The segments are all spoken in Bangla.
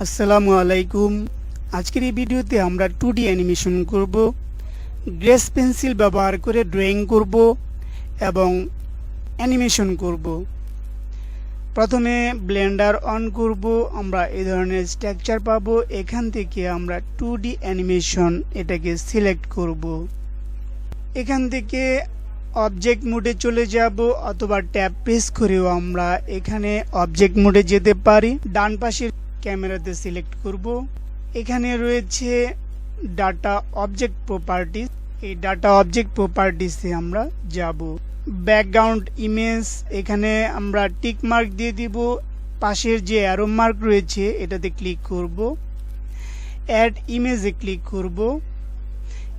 আসসালামু আলাইকুম। আজকের এই ভিডিওতে আমরা 2D অ্যানিমেশন করব, গ্রেস পেন্সিল ব্যবহার করে ড্রয়িং করব এবং অ্যানিমেশন করব। প্রথমে ব্লেন্ডার অন করব, আমরা এই ধরনের স্ট্রাকচার পাবো। এখান থেকে আমরা 2D অ্যানিমেশন এটাকে সিলেক্ট করব। এখান থেকে অবজেক্ট মোডে চলে যাব অথবা ট্যাব প্রেস করেও আমরা এখানে অবজেক্ট মোডে যেতে পারি। ডান পাশের ক্যামেরাতে সিলেক্ট করব। এখানে রয়েছে ডাটা অবজেক্ট প্রপার্টিজ, এই ডাটা অবজেক্ট প্রপার্টিসে আমরা যাব। ব্যাকগ্রাউন্ড ইমেজ, এখানে আমরা টিক মার্ক দিয়ে দিব। পাশের যে অ্যারো মার্ক রয়েছে এটাতে ক্লিক করব, অ্যাড ইমেজে ক্লিক করব।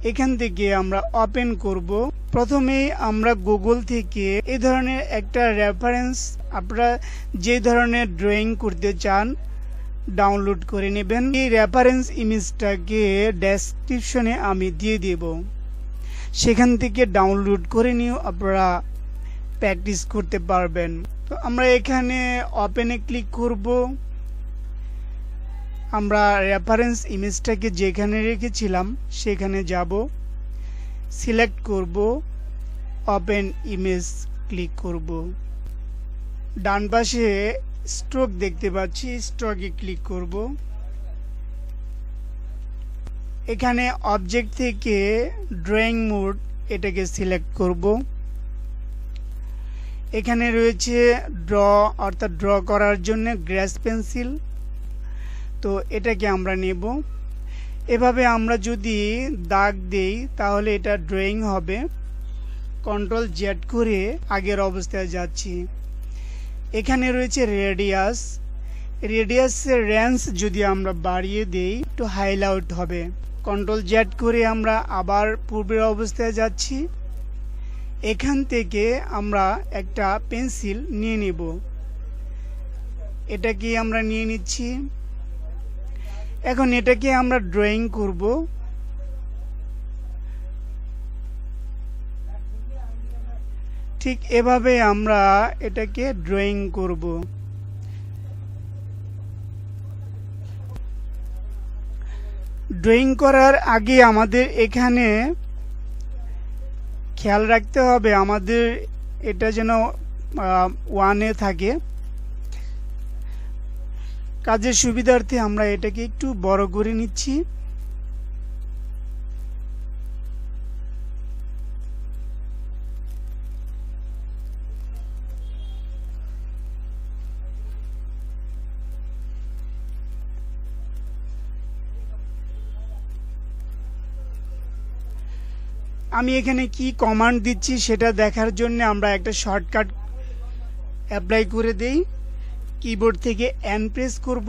এখান থেকে আমরা ওপেন করব। প্রথমেই আমরা গুগল থেকে এই ধরনের একটা রেফারেন্স, আপনারা যে ধরনের ড্রয়িং করতে চান ডাউনলোড করে নেবেন। এই রেফারেন্স ইমেজটাকে ডেসক্রিপশনে আমি দিয়ে দেব, সেখান থেকে ডাউনলোড করে নিয়েও আপনারা প্র্যাকটিস করতে পারবেন। তো আমরা এখানে ওপেনে ক্লিক করব। আমরা রেফারেন্স ইমেজটাকে যেখানে রেখেছিলাম সেখানে যাব, সিলেক্ট করব, ওপেন ইমেজ ক্লিক করব। ডান পাশে স্ট্রোক দেখতে পাচ্ছি, স্ট্রোকে ক্লিক করব। এখানে অবজেক্ট থেকে ড্রয়িং মোড এটাকে সিলেক্ট করব। এখানে রয়েছে ড্র, অর্থাৎ ড্র করার জন্য গ্রেস পেন্সিল, তো এটাকে আমরা নেব। এভাবে আমরা যদি দাগ দেই তাহলে এটা ড্রয়িং হবে। কন্ট্রোল জেড করে আগের অবস্থায় যাচ্ছি। এখানে রয়েছে রেডিয়াস, রেডিয়াসের রেঞ্জ যদি আমরা বাড়িয়ে দেই তো হাইলাইট হবে। কন্ট্রোল জেড করে আমরা আবার পূর্বের অবস্থায় যাচ্ছি। এখান থেকে আমরা একটা পেন্সিল নিয়ে নেব, এটাকে আমরা নিয়ে নিচ্ছি। এখন এটাকে আমরা ড্রয়িং করব। ঠিক এভাবে আমরা এটাকে ড্রয়িং করব। ড্রয়িং করার আগে আমাদের এখানে খেয়াল রাখতে হবে আমাদের এটা যেন 1-এ থাকে। কাজের সুবিধার্থে আমরা এটাকে একটু বড় করে নিচ্ছি। আমি এখানে কি কমান্ড দিচ্ছি সেটা দেখার জন্য আমরা একটা শর্টকাট অ্যাপ্লাই করে দেই। কিবোর্ড থেকে এন প্রেস করব।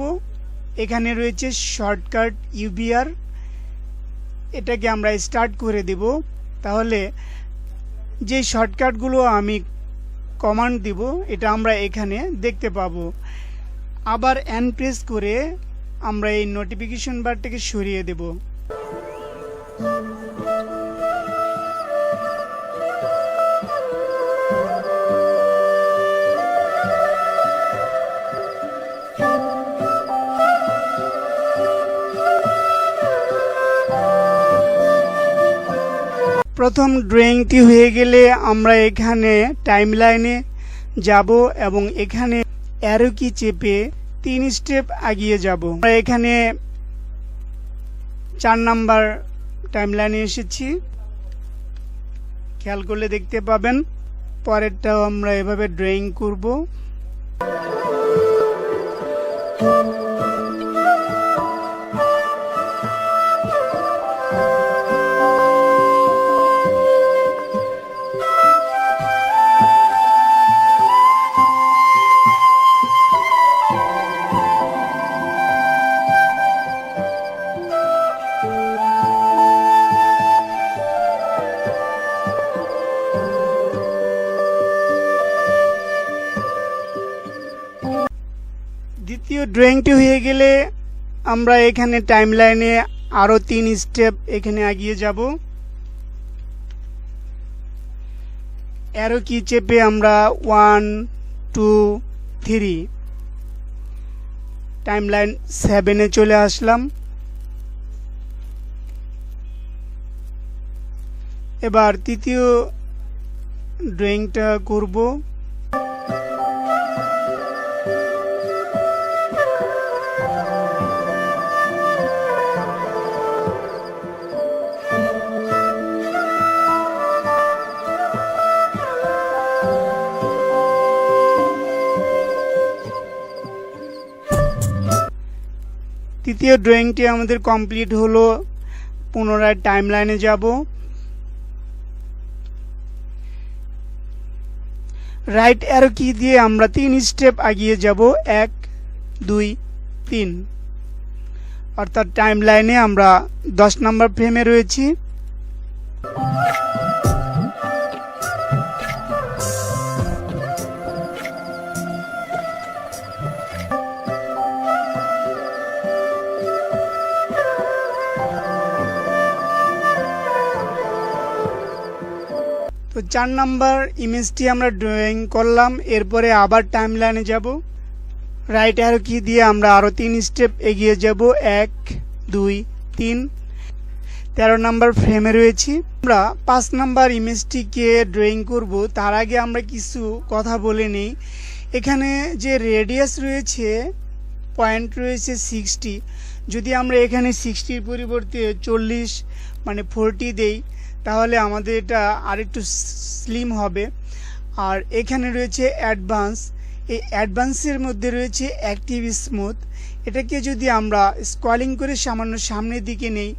এখানে রয়েছে শর্টকাট ইউবিআর, এটাকে আমরা স্টার্ট করে দেব। তাহলে যে শর্টকাটগুলো আমি কমান্ড দিব এটা আমরা এখানে দেখতে পাবো। আবার এন প্রেস করে আমরা এই নোটিফিকেশন বারটাকে সরিয়ে দেব। প্রথম ড্রয়িংটি হয়ে গেলে আমরা এখানে টাইমলাইনে যাব এবং এখানে অ্যারো কি চেপে 3 স্টেপ এগিয়ে যাব। আমরা এখানে 4 নাম্বার টাইমলাইনে এসেছি, খেয়াল করলে দেখতে পাবেন। পরেরটাও আমরা এভাবে ড্রয়িং করব। দ্বিতীয় ড্রয়িংটি হয়ে গেলে আমরা এখানে টাইমলাইনে আরো 3 স্টেপ এখানে এগিয়ে যাব। অ্যারো কি চেপে আমরা 1, 2, 3 টাইমলাইন 7-এ চলে আসলাম। এবার তৃতীয় ড্রয়িংটা করব। তৃতীয় ড্রয়িংটি আমাদের কমপ্লিট হলো। পুনরায় টাইমলাইনে যাব। রাইট অ্যারো কি দিয়ে আমরা 3 স্টেপ এগিয়ে যাব, 1 2 3। অর্থাৎ টাইমলাইনে আমরা 10 নম্বর ফ্রেমে রয়েছি। তো 4 নাম্বার ইমেজটি আমরা ড্রয়িং করলাম। এরপরে আবার টাইমলাইনে যাব। রাইট অ্যারো কি দিয়ে আমরা আরো 3 স্টেপ এগিয়ে যাব, 1 2 3। 13 নাম্বার ফ্রেমে রয়েছি। আমরা 5 নাম্বার ইমেজটিকে ড্রয়িং করব। তার আগে আমরা কিছু কথা বলে নিই। এখানে যে রেডিয়াস রয়েছে, পয়েন্ট রয়েছে 60। যদি আমরা এখানে 60-র পরিবর্তে 40 মানে 40 দেই, তাহলে আমাদের এটা আরেকটু স্লিম হবে। আর এখানে রয়েছে অ্যাডভান্স। এই অ্যাডভান্সের মধ্যে রয়েছে অ্যাক্টিভ স্মুথ। এটাকে যদি আমরা স্ক্রলিং করে সামান্য সামনের দিকে নেই,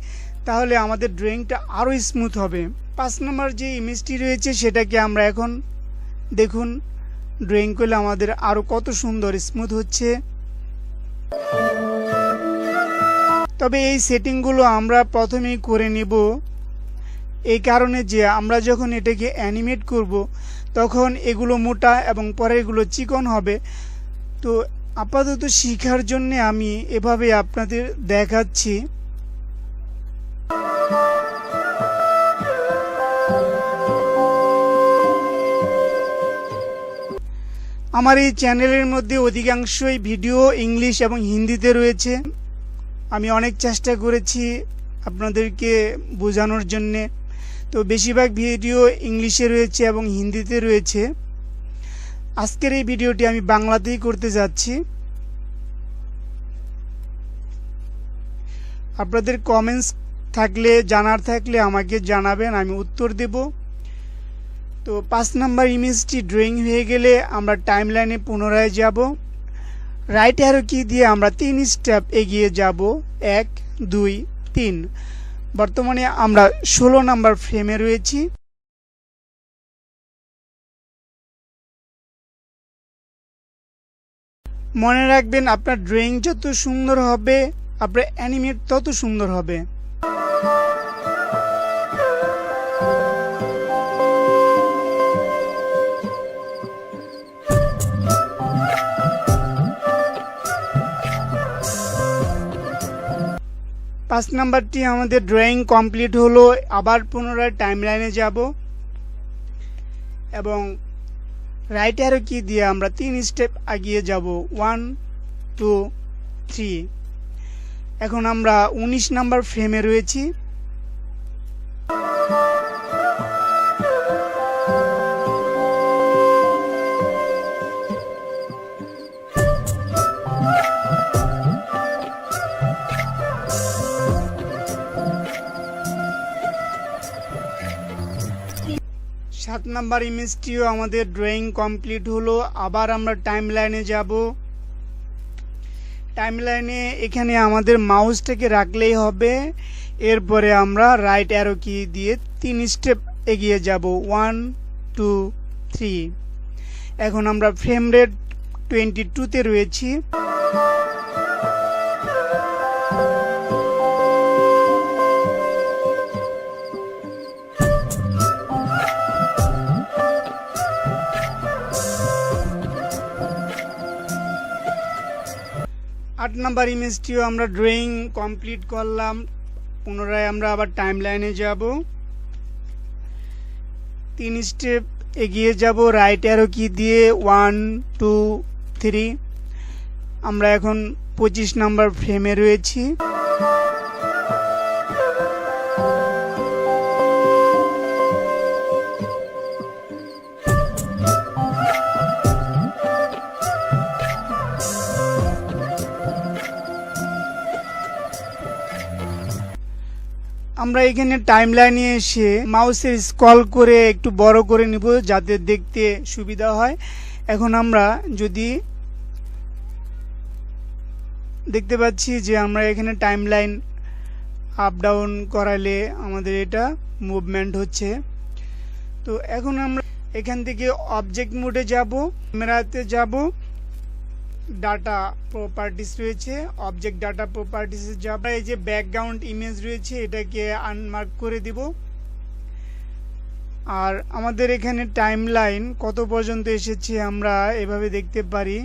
তাহলে আমাদের ড্রয়িংটা আরও স্মুথ হবে। 5 নম্বর যে ইমেজটি রয়েছে সেটাকে আমরা এখন দেখুন ড্রয়িং করলে আমাদের আরও কত সুন্দর স্মুথ হচ্ছে। তবে এই সেটিংগুলো আমরা প্রথমেই করে নেব, এই কারণে যে আমরা যখন এটাকে অ্যানিমেট করব তখন এগুলো মোটা এবং পরে এগুলো চিকন হবে। তো আপাতত শেখার জন্য আমি এভাবে আপনাদের দেখাচ্ছি। আমার এই চ্যানেলের মধ্যে অধিকাংশই ভিডিও ইংলিশ এবং হিন্দিতে রয়েছে। আমি অনেক চেষ্টা করেছি আপনাদেরকে বোঝানোর জন্যে। তো বেশিরভাগ ভিডিও ইংলিশে রয়েছে এবং হিন্দিতে রয়েছে। আজকের এই ভিডিওটি আমি বাংলাতেই করতে যাচ্ছি। আপনাদের কমেন্টস থাকলে, জানার থাকলে আমাকে জানাবেন, আমি উত্তর দেব। তো 5 নাম্বার ইমেজটি ড্রয়িং হয়ে গেলে আমরা টাইমলাইনে পুনরায় যাব। রাইট অ্যারো কি দিয়ে আমরা 3 স্টেপ এগিয়ে যাব, 1 2 3। বর্তমানে আমরা 16 নাম্বার ফ্রেমে রয়েছি। মনে রাখবেন, আপনার ড্রয়িং যত সুন্দর হবে আপনার অ্যানিমেট তত সুন্দর হবে। পাঁচ নাম্বারটি আমাদের ড্রয়িং কমপ্লিট হলো। আবার পুনরায় টাইমলাইনে যাব এবং রাইট অ্যারো কি দিয়ে আমরা 3 স্টেপ এগিয়ে যাব, 1 2 3। এখন আমরা 19 নাম্বার ফ্রেমে রয়েছি। সাত নাম্বার ইমেজটিও আমাদের ড্রয়িং কমপ্লিট হলো। আবার আমরা টাইমলাইনে যাব। টাইমলাইনে এখানে আমাদের মাউসটাকে রাখলেই হবে। এরপরে আমরা রাইট অ্যারো কি দিয়ে 3 স্টেপ এগিয়ে যাব, 1 2 3। এখন আমরা ফ্রেম রেট 22-তে রয়েছি। আট নাম্বার ইমেজটিও আমরা ড্রয়িং কমপ্লিট করলাম। পুনরায় আমরা আবার টাইমলাইনে যাব, 3 স্টেপ এগিয়ে যাব রাইট অ্যারো কি দিয়ে, 1 2 3। আমরা এখন 25 নম্বর ফ্রেমে রয়েছি। আমরা এখানে টাইমলাইনে এসে মাউসের স্ক্রল করে একটু বড় করে নিব যাতে দেখতে সুবিধা হয়। এখন আমরা যদি দেখতে পাচ্ছি যে আমরা এখানে টাইমলাইন আপ ডাউন করালে আমাদের এটা মুভমেন্ট হচ্ছে। তো এখন আমরা এখান থেকে অবজেক্ট মোডে যাব, ক্যামেরাতে যাব, ডাটা প্রপার্টিস রয়েছে, অবজেক্ট ডাটা প্রপার্টিসে যাব। এই যে ব্যাকগ্রাউন্ড ইমেজ রয়েছে এটাকে আনমার্ক করে দিব। আর আমাদের এখানে টাইমলাইন কত পর্যন্ত এসেছে আমরা এভাবে দেখতে পারি।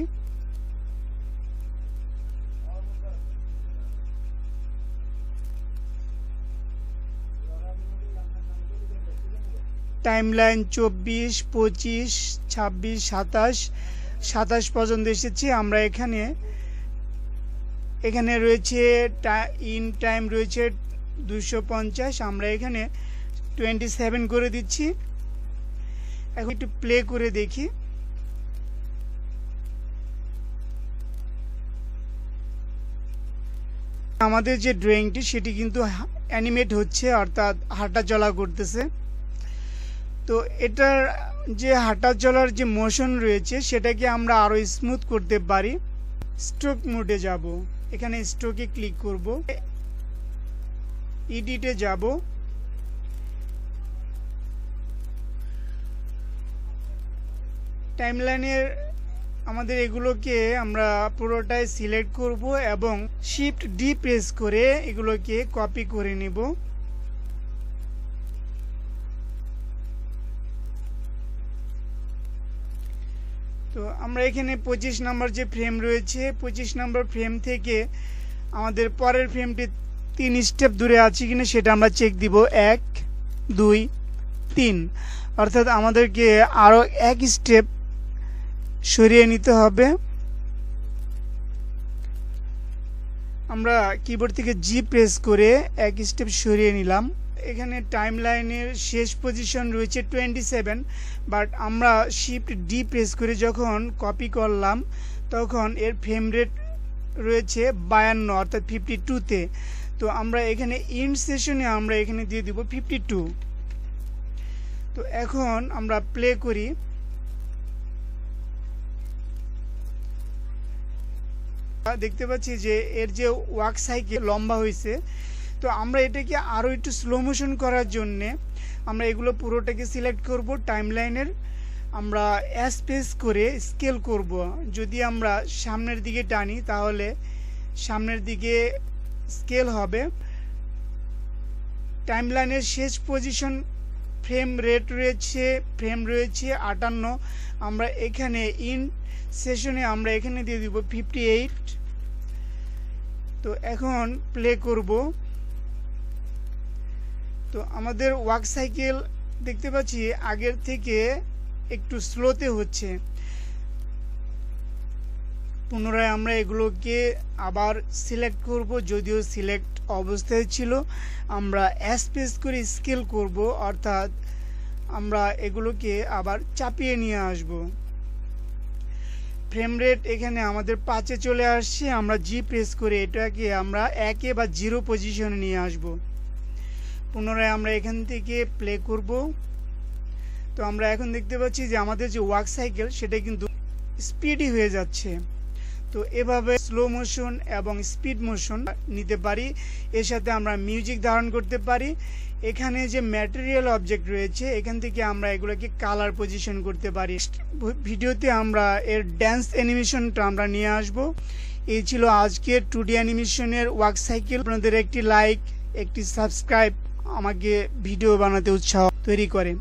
টাইমলাইন 24, 25, 26, 27 পর্যন্ত এসেছে। আমরা এখানে রয়েছে ইন টাইম রয়েছে 250, আমরা এখানে 27 করে দিচ্ছি। এখন একটু প্লে করে দেখি। আমাদের যে ড্রয়িংটি সেটি কিন্তু অ্যানিমেট হচ্ছে, অর্থাৎ হাঁটা চলা করতেছে। তো এটার যে হাঁটা চলার যে মোশন রয়েছে সেটাকে আমরা আরো স্মুথ করতে পারি। স্ট্রোক মোডে যাব, এখানে স্ট্রোকে ক্লিক করব, এডিটে যাব, টাইমলাইনের আমাদের এগুলোকে আমরা পুরোটাই সিলেক্ট করব এবং শিফট ডি প্রেস করে এগুলোকে কপি করে নেব। তো আমরা এখানে 25 নম্বর যে ফ্রেম রয়েছে 25 নম্বর ফ্রেম থেকে আমাদের পরের ফ্রেমটি 3 স্টেপ দূরে আছে কিনা সেটা আমরা চেক দিব। 1, 2, 3, অর্থাৎ আমাদেরকে আরো এক স্টেপ সরিয়ে নিতে হবে। আমরা কিবোর্ড থেকে জি প্রেস করে এক স্টেপ সরিয়ে নিলাম। এখানে টাইমলাইনের শেষ পজিশন রয়েছে 27, বাট আমরা শিফট ডি প্রেস করে যখন কপি করলাম তখন এর ফ্রেম রেট রয়েছে 52, অর্থাৎ 52-তে। তো আমরা এখানে ইন্ড সেশনে আমরা এখানে দিয়ে দিব 52। তো এখন আমরা প্লে করি। দেখতে পাচ্ছি যে এর যে ওয়াক সাইকেল লম্বা হয়েছে। তো আমরা এটাকে আরো একটু স্লো মোশন করার জন্য আমরা এগুলো পুরোটাকে সিলেক্ট করব। টাইমলাইনের আমরা এস প্রেস করে স্কেল করব। যদি আমরা সামনের দিকে টানি তাহলে সামনের দিকে স্কেল হবে। টাইমলাইনের শেষ পজিশন ফ্রেম রয়েছে 58। আমরা এখানে ইন সেশনে আমরা এখানে দিয়ে দিব 58। তো এখন প্লে করব। তো আমাদের ওয়াক সাইকেল দেখতে পাচ্ছি আগের থেকে একটু স্লোতে হচ্ছে। পুনরায় আমরা এগুলোকে আবার সিলেক্ট করব, যদিও সিলেক্ট অবস্থায় ছিল। আমরা এস প্রেস করে স্কেল করব, অর্থাৎ আমরা এগুলোকে আবার চাপিয়ে নিয়ে আসব। ফ্রেম রেট এখানে আমাদের 5-এ চলে আসছে। আমরা জি প্রেস করে এটাকে আমরা 1-এ বা 0 পজিশনে নিয়ে আসব। পুনরায় আমরা এখান থেকে প্লে করব। তো আমরা এখন দেখতে পাচ্ছি যে আমাদের যে ওয়াক সাইকেল সেটা কিন্তু স্পিডি হয়ে যাচ্ছে। তো এভাবে স্লো মোশন এবং স্পিড মোশন নিতে পারি। এর সাথে আমরা মিউজিক ধারণ করতে পারি। এখানে যে ম্যাটেরিয়াল অবজেক্ট রয়েছে এখান থেকে আমরা এগুলোকে কালার পজিশন করতে পারি। ভিডিওতে আমরা এর ড্যান্স অ্যানিমেশনটা আমরা নিয়ে আসব। এই ছিল আজকের 2D অ্যানিমেশনের ওয়াক সাইকেল। আপনাদের একটি লাইক, একটি সাবস্ক্রাইব আমাকে ভিডিও বানাতে উৎসাহ তৈরি করে।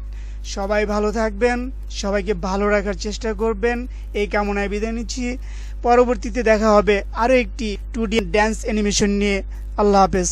সবাই ভালো থাকবেন, সবাইকে ভালো রাখার চেষ্টা করবেন এই কামনায় বিদায় নিচ্ছি। পরবর্তীতে দেখা হবে আরো একটি 2D ড্যান্স অ্যানিমেশন নিয়ে। আল্লাহ হাফেজ।